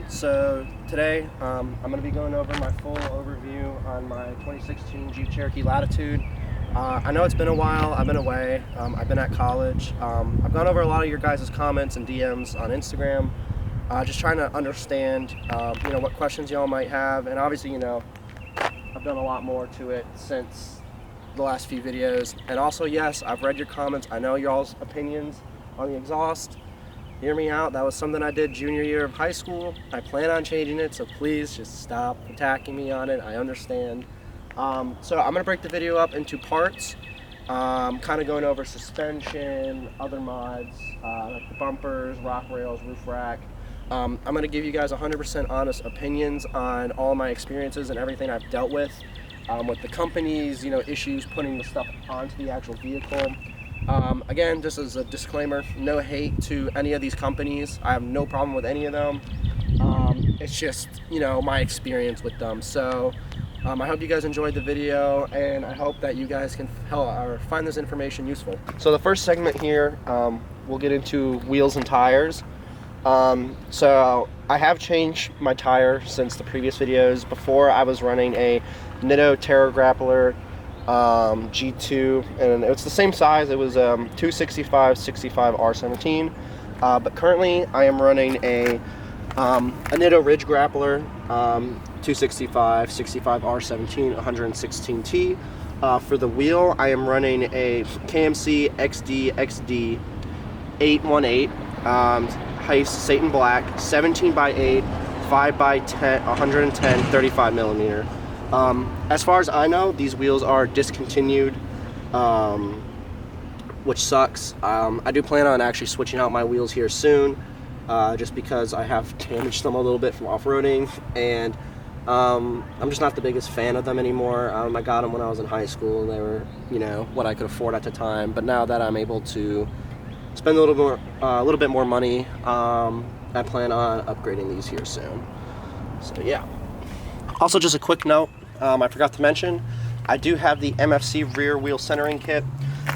So today I'm going to be going over my full overview on my 2016 Jeep Cherokee Latitude. I know it's been a while, I've been away, I've been at college. I've gone over a lot of your guys' comments and DMs on Instagram, just trying to understand what questions y'all might have, and obviously I've done a lot more to it since the last few videos. And also, yes, I've read your comments, I know y'all's opinions on the exhaust. Hear me out, that was something I did junior year of high school. I plan on changing it, so please just stop attacking me on it. I understand. So I'm gonna break the video up into parts, kind of going over suspension, other mods, like the bumpers, rock rails, roof rack. I'm gonna give you guys 100% honest opinions on all my experiences and everything I've dealt with the companies, issues putting the stuff onto the actual vehicle. Again, just as a disclaimer, no hate to any of these companies. I have no problem with any of them. It's just, my experience with them. So I hope you guys enjoyed the video, and I hope that you guys can find this information useful. So the first segment here, we'll get into wheels and tires. So I have changed my tire since the previous videos. Before, I was running a Nitto Terra Grappler G2, and it's the same size. It was 265/65 R17, but currently I am running a Nitto Ridge Grappler 265/65 R17 116T. For the wheel, I am running a KMC XD 818 heist Satan Black 17x8 5x10 110 35 millimeter. As far as I know, these wheels are discontinued, which sucks. I do plan on actually switching out my wheels here soon, just because I have damaged them a little bit from off-roading, and I'm just not the biggest fan of them anymore. I got them when I was in high school, and they were, what I could afford at the time. But now that I'm able to spend a little bit more money, I plan on upgrading these here soon. So yeah. Also, just a quick note, I forgot to mention, I do have the MFC rear wheel centering kit.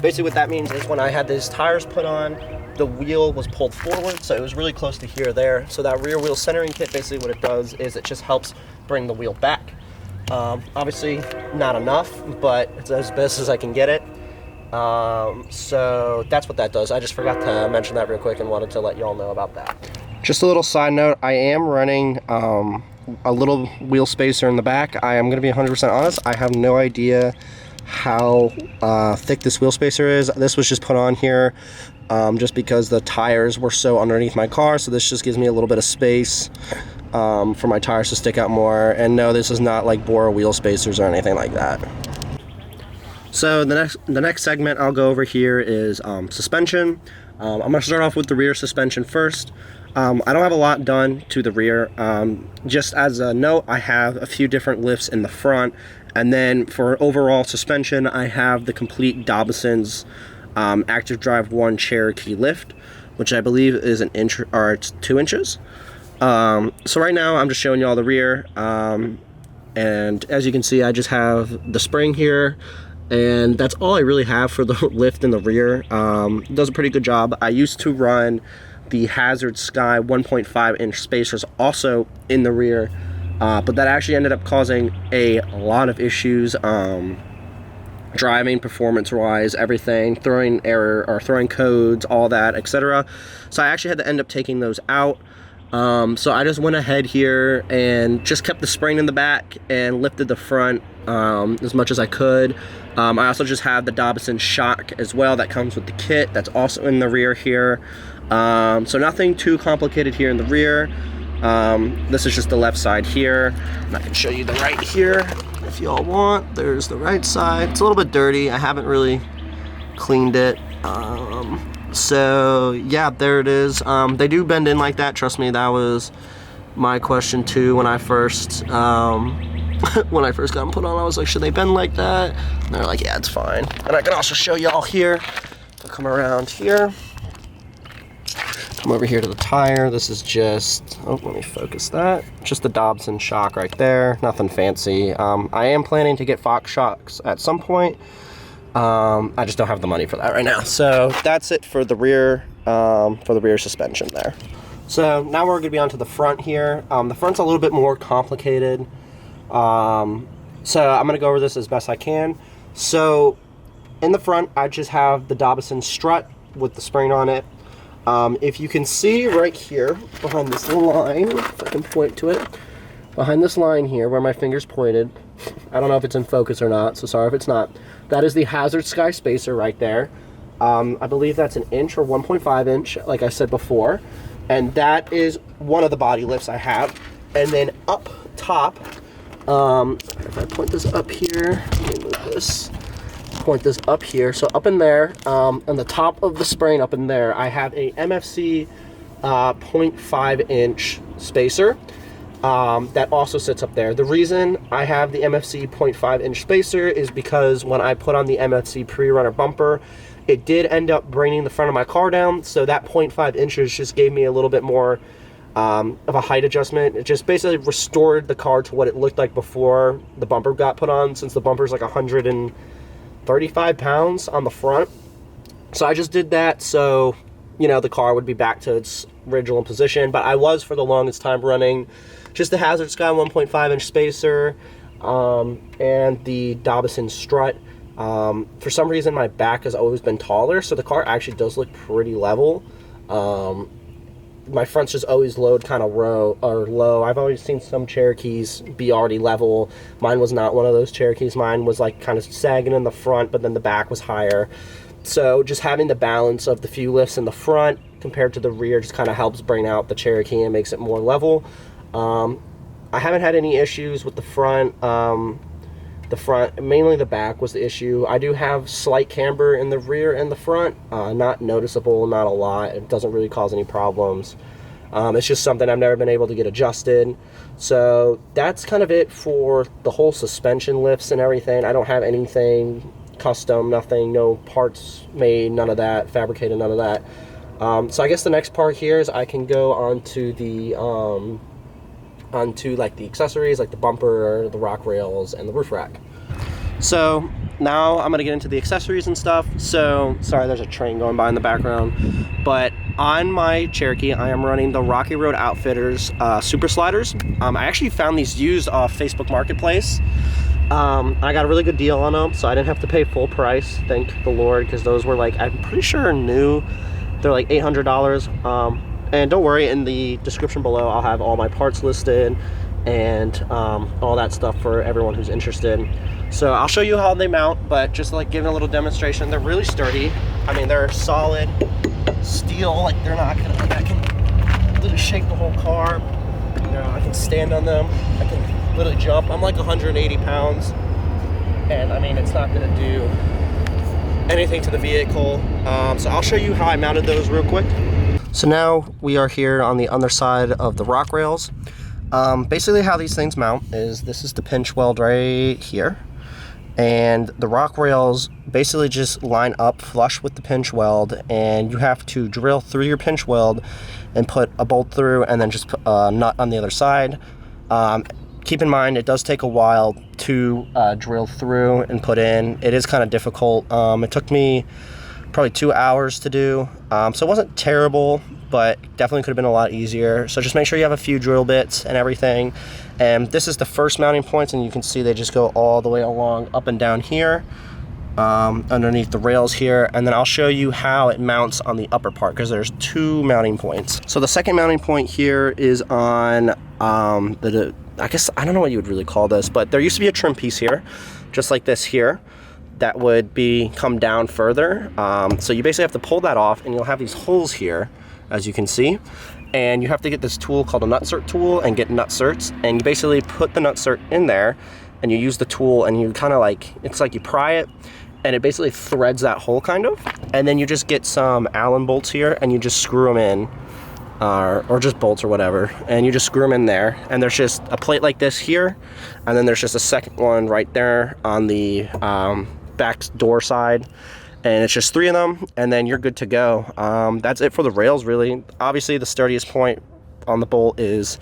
Basically what that means is when I had these tires put on, the wheel was pulled forward, so it was really close to here or there. So that rear wheel centering kit, basically what it does is it just helps bring the wheel back. Obviously not enough, but it's as best as I can get it. So that's what that does. I just forgot to mention that real quick and wanted to let y'all know about that. Just a little side note, I am running a little wheel spacer in the back. I am going to be 100% honest, I have no idea how thick this wheel spacer is. This was just put on here just because the tires were so underneath my car, so this just gives me a little bit of space for my tires to stick out more. And no, this is not like Bora wheel spacers or anything like that. So the next segment I'll go over here is suspension. I'm going to start off with the rear suspension first. I don't have a lot done to the rear. Just as a note, I have a few different lifts in the front, and then for overall suspension, I have the complete Dobinsons Active Drive 1 Cherokee lift, which I believe is an inch, or it's 2 inches. So right now, I'm just showing you all the rear, and as you can see, I just have the spring here, and that's all I really have for the lift in the rear. It does a pretty good job. I used to run the Hazard Sky 1.5 inch spacers also in the rear, but that actually ended up causing a lot of issues, driving performance wise, everything, throwing error or throwing codes, all that, etc. So I actually had to end up taking those out. So I just went ahead here and just kept the spring in the back and lifted the front as much as I could. I also just have the Dobinson shock as well that comes with the kit, that's also in the rear here. So nothing too complicated here in the rear. This is just the left side here, and I can show you the right here if y'all want. There's the right side. It's a little bit dirty, I haven't really cleaned it. So yeah, there it is. They do bend in like that, trust me. That was my question too when I first when I first got them put on. I was like, should they bend like that? And they're like, yeah, it's fine. And I can also show y'all here. I'll come around here, come over here to the tire. This is just, oh, let me focus that. Just the Dobson shock right there, nothing fancy. I am planning to get Fox shocks at some point. I just don't have the money for that right now. So that's it for the rear suspension there. So now we're going to be onto the front here. The front's a little bit more complicated. So I'm going to go over this as best I can. So in the front, I just have the Dobinsons strut with the spring on it. If you can see right here behind this line, if I can point to it, behind this line here where my finger's pointed, I don't know if it's in focus or not, so sorry if it's not. That is the Hazard Sky spacer right there. I believe that's an inch or 1.5 inch, like I said before. And that is one of the body lifts I have. And then up top, if I point this up here, let me move this, point this up here. So up in there, on the top of the spring up in there, I have a MFC 0.5 inch spacer. That also sits up there. The reason I have the MFC 0.5 inch spacer is because when I put on the MFC Pre-runner bumper, it did end up bringing the front of my car down, so that 0.5 inches just gave me a little bit more of a height adjustment. It just basically restored the car to what it looked like before the bumper got put on, since the bumper's like 135 pounds on the front. So I just did that so, you know, the car would be back to its original position. But I was, for the longest time, running just the Hazard Sky 1.5 inch spacer and the Dobinsons strut. For some reason my back has always been taller, so the car actually does look pretty level. My front's just always low kind of low. I've always seen some Cherokees be already level. Mine was not one of those Cherokees. Mine was like kind of sagging in the front, but then the back was higher. So just having the balance of the few lifts in the front compared to the rear just kind of helps bring out the Cherokee and makes it more level. I haven't had any issues with the front. The front, mainly the back was the issue. I do have slight camber in the rear and the front, not noticeable, not a lot. It doesn't really cause any problems. It's just something I've never been able to get adjusted. So that's kind of it for the whole suspension lifts and everything. I don't have anything custom, nothing, no parts made, none of that, fabricated, none of that. So I guess the next part here is I can go onto the onto like the accessories, like the bumper, the rock rails, and the roof rack. So now I'm gonna get into the accessories and stuff. So sorry, there's a train going by in the background, but on my Cherokee I am running the Rocky Road Outfitters super sliders. I actually found these used off Facebook Marketplace. I got a really good deal on them, so I didn't have to pay full price, thank the Lord, because those were like, I'm pretty sure new, they're like $800. And don't worry, in the description below I'll have all my parts listed and all that stuff for everyone who's interested. So I'll show you how they mount, but just like giving a little demonstration, they're really sturdy. I mean, they're solid steel, like they're not gonna, like I can literally shake the whole car. You know, I can stand on them, I can literally jump. I'm like 180 pounds, and I mean, it's not gonna do anything to the vehicle. So I'll show you how I mounted those real quick. So now we are here on the underside of the rock rails. Basically how these things mount is, this is the pinch weld right here, and the rock rails basically just line up flush with the pinch weld, and you have to drill through your pinch weld and put a bolt through, and then just put a nut on the other side. Keep in mind, it does take a while to drill through and put in. It is kind of difficult. It took me probably 2 hours to do, so it wasn't terrible, but definitely could have been a lot easier. So just make sure you have a few drill bits and everything. And this is the first mounting points, and you can see they just go all the way along up and down here, underneath the rails here. And then I'll show you how it mounts on the upper part, because there's 2 mounting points. So the second mounting point here is on I guess, I don't know what you would really call this, but there used to be a trim piece here, just like this here, that would come down further. So you basically have to pull that off, and you'll have these holes here, as you can see, and you have to get this tool called a nutsert tool and get nutserts, and you basically put the nutsert in there, and you use the tool, and you kind of like, it's like you pry it, and it basically threads that hole kind of, and then you just get some Allen bolts here, and you just screw them in, or just bolts or whatever, and you just screw them in there, and there's just a plate like this here, and then there's just a second one right there on the back door side, and it's just 3 of them, and then you're good to go. That's it for the rails, really. Obviously the sturdiest point on the bolt is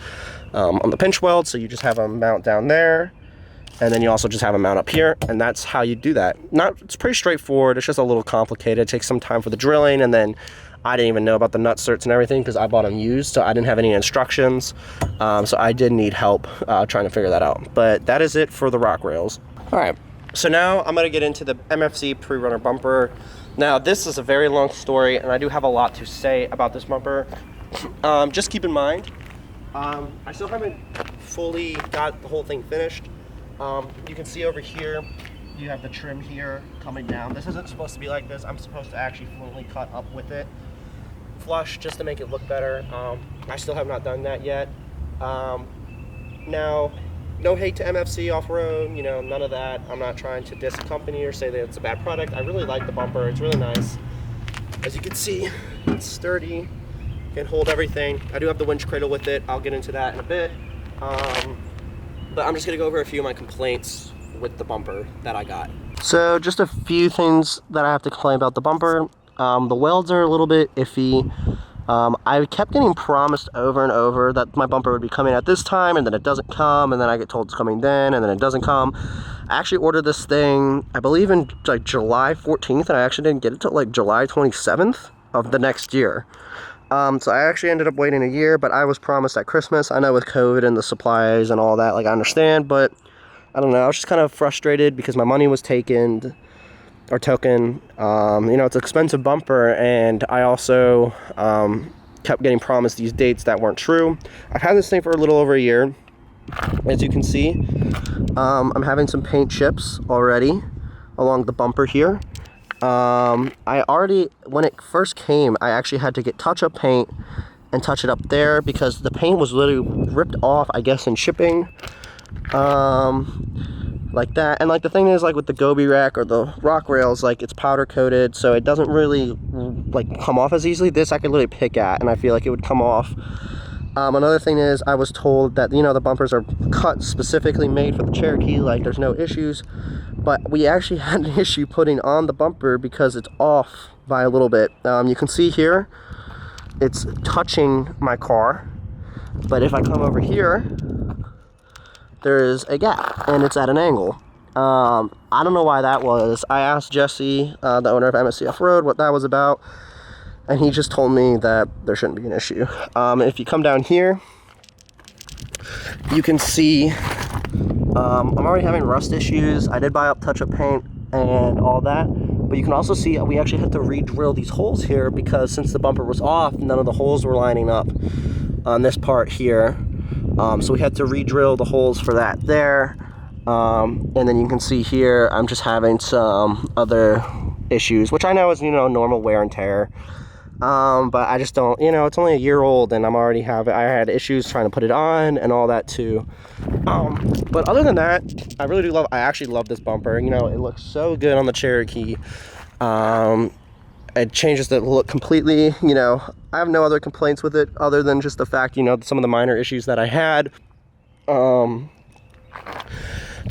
on the pinch weld, so you just have a mount down there, and then you also just have a mount up here, and that's how you do that. It's pretty straightforward. It's just a little complicated. It takes some time for the drilling, and then I didn't even know about the nut certs and everything because I bought them used, so I didn't have any instructions. So I did need help trying to figure that out. But that is it for the rock rails. All right, so now I'm gonna get into the MFC Pre-runner bumper. Now this is a very long story, and I do have a lot to say about this bumper. Just keep in mind, I still haven't fully got the whole thing finished. You can see over here, you have the trim here coming down. This isn't supposed to be like this. I'm supposed to actually fully cut up with it, flush, just to make it look better. I still have not done that yet. Now, no hate to MFC off-road, you know, none of that. I'm not trying to diss a company or say that it's a bad product. I really like the bumper. It's really nice. As you can see, it's sturdy, can hold everything. I do have the winch cradle with it. I'll get into that in a bit. But I'm just gonna go over a few of my complaints with the bumper that I got. So just a few things that I have to complain about the bumper. The welds are a little bit iffy. I kept getting promised over and over that my bumper would be coming at this time, and then it doesn't come, and then I get told it's coming then, and then it doesn't come. I actually ordered this thing, I believe in like July 14th, and I actually didn't get it till like July 27th of the next year. So I actually ended up waiting a year, but I was promised at Christmas. I know with COVID and the supplies and all that, like I understand, but I don't know, I was just kind of frustrated because my money was taken. You know, it's an expensive bumper, and I also kept getting promised these dates that weren't true. I've had this thing for a little over a year. As you can see, I'm having some paint chips already along the bumper here. When it first came, I actually had to get touch-up paint and touch it up there because the paint was literally ripped off, I guess, in shipping. Like that. And like the thing is, like with the Gobi rack or the rock rails, like it's powder coated, so it doesn't really like come off as easily. This I could literally pick at and I feel like it would come off. Another thing is, I was told that, you know, the bumpers are cut specifically made for the Cherokee, like there's no issues, but we actually had an issue putting on the bumper because it's off by a little bit. You can see here it's touching my car, but if I come over here, there's a gap and it's at an angle. I don't know why that was. I asked Jesse, the owner of MFC Off-Road, what that was about, and he just told me that there shouldn't be an issue. If you come down here, you can see I'm already having rust issues. I did buy up touch-up paint and all that, but you can also see we actually had to re-drill these holes here because since the bumper was off, none of the holes were lining up on this part here. So we had to re-drill the holes for that there. And then you can see here, I'm just having some other issues, which I know is, you know, normal wear and tear. But I just don't, you know, it's only a year old and I had issues trying to put it on and all that too. But other than that, I actually love this bumper. You know, it looks so good on the Cherokee. It changes the look completely. You know, I have no other complaints with it other than just the fact, you know, some of the minor issues that I had. To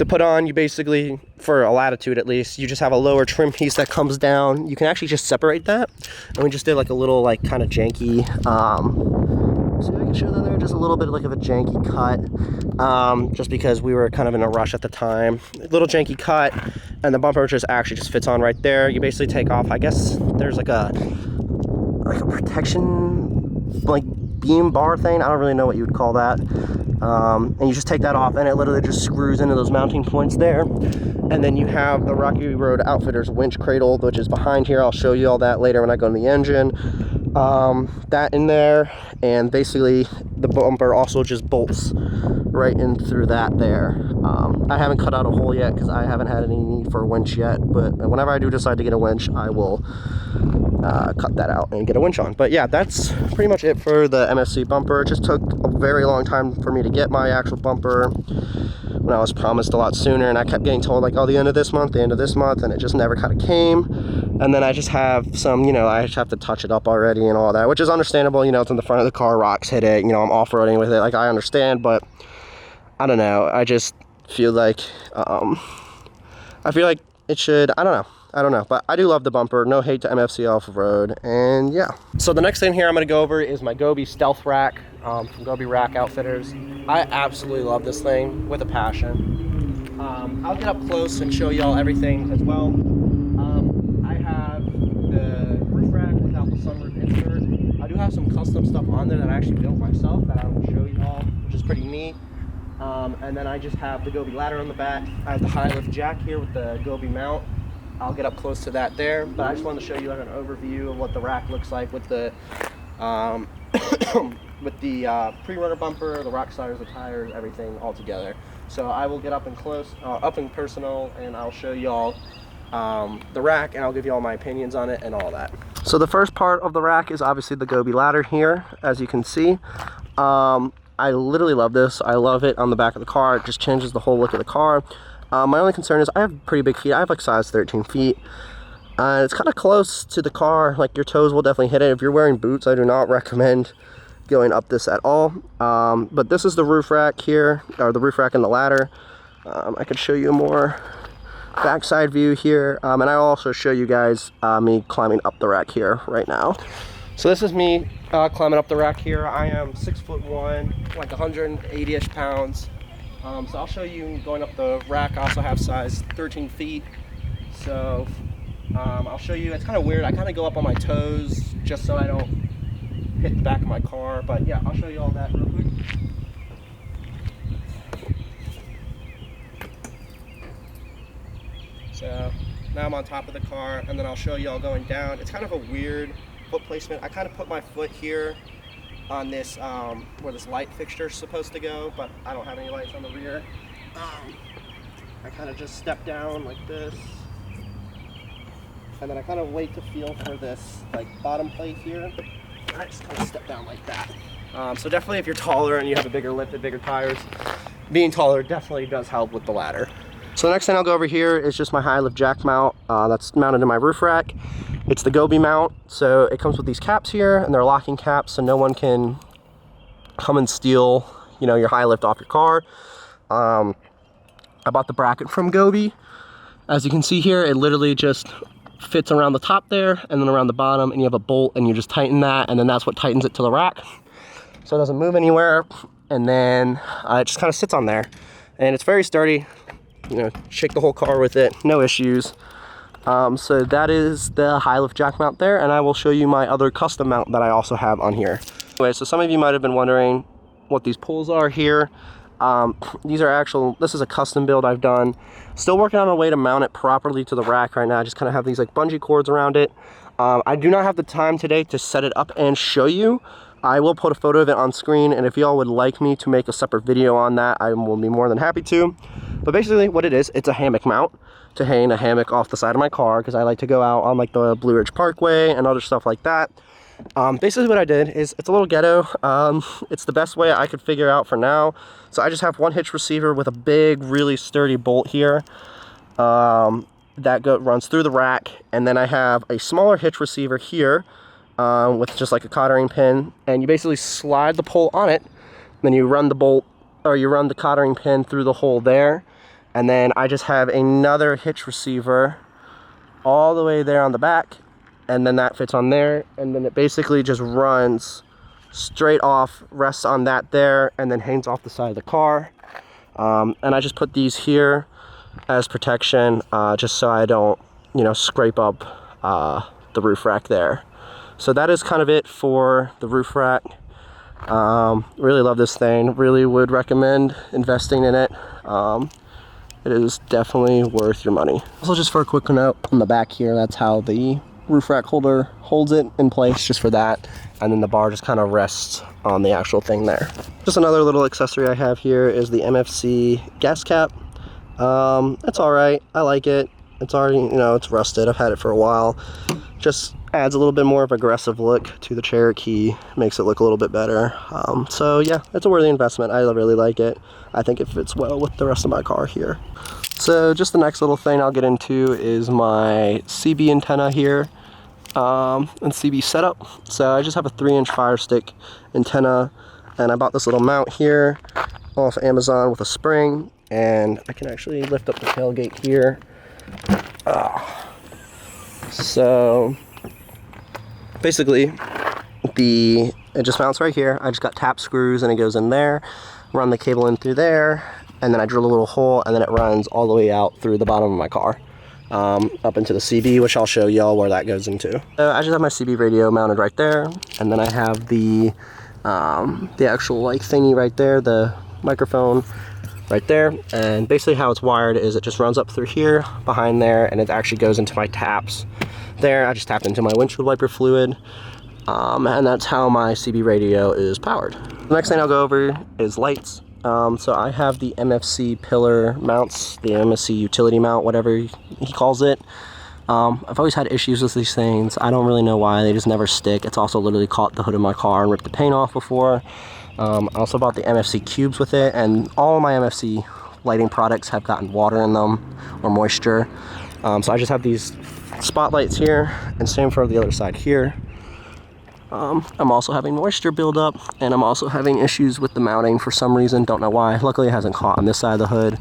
put on, you basically, for a Latitude at least, you just have a lower trim piece that comes down. You can actually just separate that. And we just did like a little like kind of janky, so I can show that there, just a little bit like of a janky cut, just because we were kind of in a rush at the time. A little janky cut, and the bumper just actually just fits on right there. You basically take off, I guess there's like a protection like beam bar thing. I don't really know what you would call that. And you just take that off and it literally just screws into those mounting points there. And then you have the Rocky Road Outfitters winch cradle, which is behind here. I'll show you all that later when I go in the engine. That in there, and basically the bumper also just bolts right in through that there. I haven't cut out a hole yet because I haven't had any need for a winch yet, but whenever I do decide to get a winch, I will cut that out and get a winch on. But yeah, that's pretty much it for the MFC bumper. It just took a very long time for me to get my actual bumper when I was promised a lot sooner, and I kept getting told like, oh, the end of this month, and it just never kind of came. And then I just have some, you know, I just have to touch it up already and all that, which is understandable. You know, it's in the front of the car, rocks hit it, you know, I'm off-roading with it, like I understand, but I don't know, I just feel like it should, I don't know, but I do love the bumper. No hate to MFC Off-Road, and yeah. So the next thing here I'm going to go over is my Gobi Stealth rack from Gobi Rack Outfitters. I absolutely love this thing with a passion. I'll get up close and show y'all everything as well. I have the roof rack without the sunroof insert. actually built myself that I will show you all, which is pretty neat. And then I just have the Gobi ladder on the back. I have the high lift jack here with the Gobi mount. I'll get up close to that there, but I just wanted to show you like an overview of what the rack looks like with the pre-runner bumper, the rock sliders, the tires, everything all together. So I will get up and close, up and personal, and I'll show y'all the rack, and I'll give you all my opinions on it and all that. So the first part of the rack is obviously the Gobi ladder here, as you can see. I literally love this. I love it on the back of the car. It just changes the whole look of the car. My only concern is I have pretty big feet. I have like size 13 feet. It's kind of close to the car. Like your toes will definitely hit it. If you're wearing boots, I do not recommend going up this at all. But this is the roof rack here, or the roof rack and the ladder. I could show you a more backside view here. And I'll also show you guys me climbing up the rack here right now. So this is me climbing up the rack here. I am 6'1", like 180-ish pounds. So I'll show you going up the rack. I also have size 13 feet. So I'll show you. It's kind of weird. I kind of go up on my toes just so I don't hit the back of my car. But yeah, I'll show you all that real quick. So now I'm on top of the car, and then I'll show you all going down. It's kind of a weird foot placement. I kind of put my foot here on this where this light fixture is supposed to go, but I don't have any lights on the rear. I kind of just step down like this, and then I kind of wait to feel for this like bottom plate here, and I just kind of step down like that. So definitely if you're taller and you have a bigger lift and bigger tires, being taller definitely does help with the ladder. So the next thing I'll go over here is just my high lift jack mount that's mounted in my roof rack. It's the Gobi mount, so it comes with these caps here, and they're locking caps, so no one can come and steal, you know, your high lift off your car. I bought the bracket from Gobi. As you can see here, it literally just fits around the top there, and then around the bottom, and you have a bolt, and you just tighten that, and then that's what tightens it to the rack, so it doesn't move anywhere. And then it just kind of sits on there, and it's very sturdy. You know, shake the whole car with it, no issues. So that is the high lift jack mount there, and I will show you my other custom mount that I also have on here. Anyway, so some of you might have been wondering what these pulls are here. These are this is a custom build I've done. Still working on a way to mount it properly to the rack right now. I just kind of have these like bungee cords around it. I do not have the time today to set it up and show you. I will put a photo of it on screen, and if y'all would like me to make a separate video on that, I will be more than happy to. But basically what it is, it's a hammock mount to hang a hammock off the side of my car, because I like to go out on like the Blue Ridge Parkway and other stuff like that. Basically what I did is, it's a little ghetto. It's the best way I could figure out for now. So I just have one hitch receiver with a big, really sturdy bolt here that runs through the rack, and then I have a smaller hitch receiver here with just like a cottering pin, and you basically slide the pole on it, then you run the bolt, or you run the cottering pin through the hole there, and then I just have another hitch receiver all the way there on the back, and then that fits on there, and then it basically just runs straight off, rests on that there, and then hangs off the side of the car. And I just put these here as protection, just so I don't, you know, scrape up the roof rack there. So that is kind of it for the roof rack. Really love this thing. Really would recommend investing in it. It is definitely worth your money. Also, just for a quick note on the back here, that's how the roof rack holder holds it in place, just for that. And then the bar just kind of rests on the actual thing there. Just another little accessory I have here is the MFC gas cap. It's all right. I like it. It's already, you know, it's rusted. I've had it for a while. Just adds a little bit more of aggressive look to the Cherokee, makes it look a little bit better. So yeah, it's a worthy investment. I really like it. I think it fits well with the rest of my car here. So just the next little thing I'll get into is my CB antenna here, and CB setup. So I just have a 3-inch Firstik antenna, and I bought this little mount here off Amazon with a spring, and I can actually lift up the tailgate here. So basically it just mounts right here. I just got tap screws and it goes in there, run the cable in through there, and then I drill a little hole, and then it runs all the way out through the bottom of my car, up into the CB, which I'll show y'all where that goes into. I just have my CB radio mounted right there, and then I have the the actual like thingy right there, the microphone right there. And basically how it's wired is it just runs up through here, behind there, and it actually goes into my taps there. I just tapped into my windshield wiper fluid, and that's how my CB radio is powered. The next thing I'll go over is lights. So I have the MFC pillar mounts, the MFC Utili-Mount, whatever he calls it. I've always had issues with these things. I don't really know why, they just never stick. It's also literally caught the hood of my car and ripped the paint off before. I also bought the MFC cubes with it, and all of my MFC lighting products have gotten water in them or moisture. So I just have these spotlights here, and same for the other side here. I'm also having moisture buildup, and I'm also having issues with the mounting for some reason, don't know why. Luckily it hasn't caught on this side of the hood.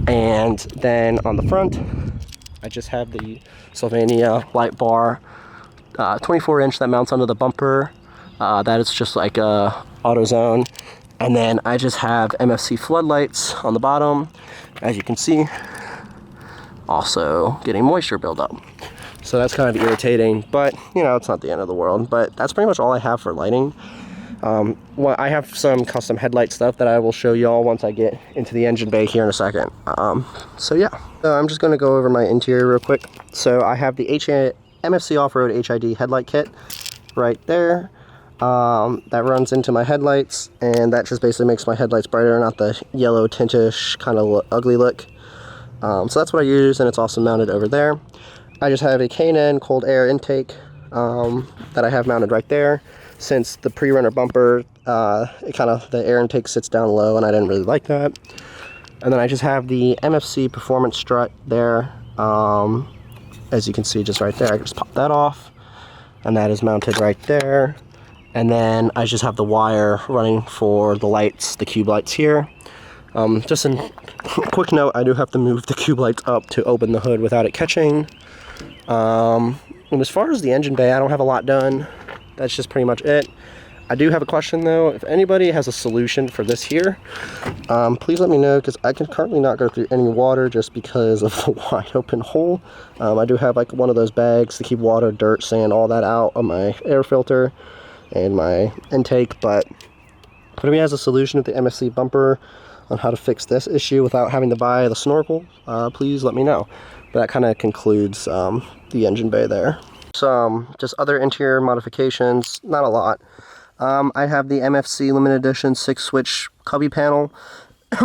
And then on the front, I just have the Sylvania light bar, 24-inch that mounts under the bumper. That is just like a AutoZone. And then I just have MFC floodlights on the bottom, as you can see, also getting moisture buildup. So that's kind of irritating, but you know, it's not the end of the world. But that's pretty much all I have for lighting. Well, I have some custom headlight stuff that I will show y'all once I get into the engine bay here in a second. So yeah, I'm just going to go over my interior real quick. So I have the MFC Off-Road HID headlight kit right there. That runs into my headlights, and that just basically makes my headlights brighter, not the yellow tintish kind of ugly look. So that's what I use, and it's also mounted over there. I just have a K&N cold air intake that I have mounted right there. Since the pre-runner bumper, the air intake sits down low, and I didn't really like that. And then I just have the MFC performance strut there. As you can see, just right there, I can just pop that off, and that is mounted right there. And then I just have the wire running for the lights, the cube lights here. Just a quick note, I do have to move the cube lights up to open the hood without it catching. And as far as the engine bay, I don't have a lot done. That's just pretty much it. I do have a question though. If anybody has a solution for this here, please let me know, because I can currently not go through any water just because of the wide open hole. I do have like one of those bags to keep water, dirt, sand, all that out of my air filter and my intake. But if anybody has a solution with the MFC bumper on how to fix this issue without having to buy the snorkel, please let me know. But that kind of concludes the engine bay there. Some just other interior modifications, not a lot. I have the MFC limited edition 6-switch cubby panel.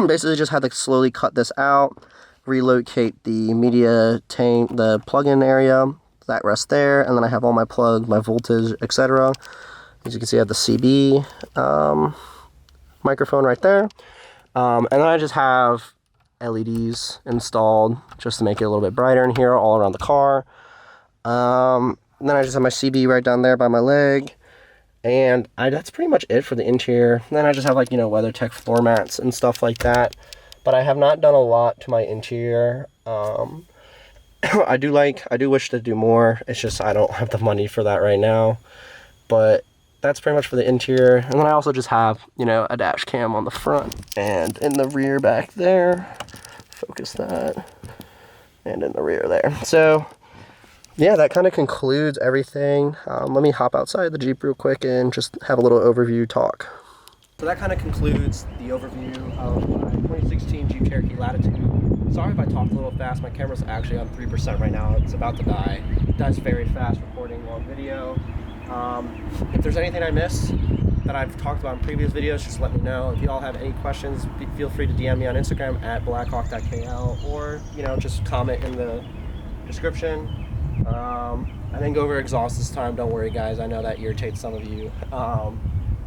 Basically just had to slowly cut this out, relocate the media tank, the plug-in area, that rests there, and then I have all my plug, my voltage, etc. As you can see, I have the CB microphone right there. And then I just have LEDs installed just to make it a little bit brighter in here all around the car. And then I just have my CB right down there by my leg. And that's pretty much it for the interior. And then I just have, like, you know, WeatherTech floor mats and stuff like that. But I have not done a lot to my interior. I do wish to do more. It's just I don't have the money for that right now. But that's pretty much for the interior. And then I also just have, you know, a dash cam on the front and in the rear back there. Focus that. And in the rear there. So yeah, that kind of concludes everything. Let me hop outside the Jeep real quick and just have a little overview talk. So that kind of concludes the overview of my 2016 Jeep Cherokee Latitude. Sorry if I talked a little fast. My camera's actually on 3% right now. It's about to die. It dies very fast recording long video. If there's anything I missed that I've talked about in previous videos, just let me know. If you all have any questions, feel free to DM me on Instagram at blackhawk.kl, or, you know, just comment in the description. I didn't go over exhaust this time, don't worry guys, I know that irritates some of you.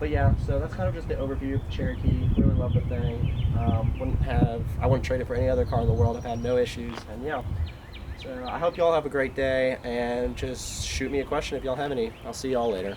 But yeah, so that's kind of just the overview of the Cherokee. Really love the thing. I wouldn't trade it for any other car in the world. I've had no issues, and yeah. So I hope you all have a great day, and just shoot me a question if y'all have any. I'll see y'all later.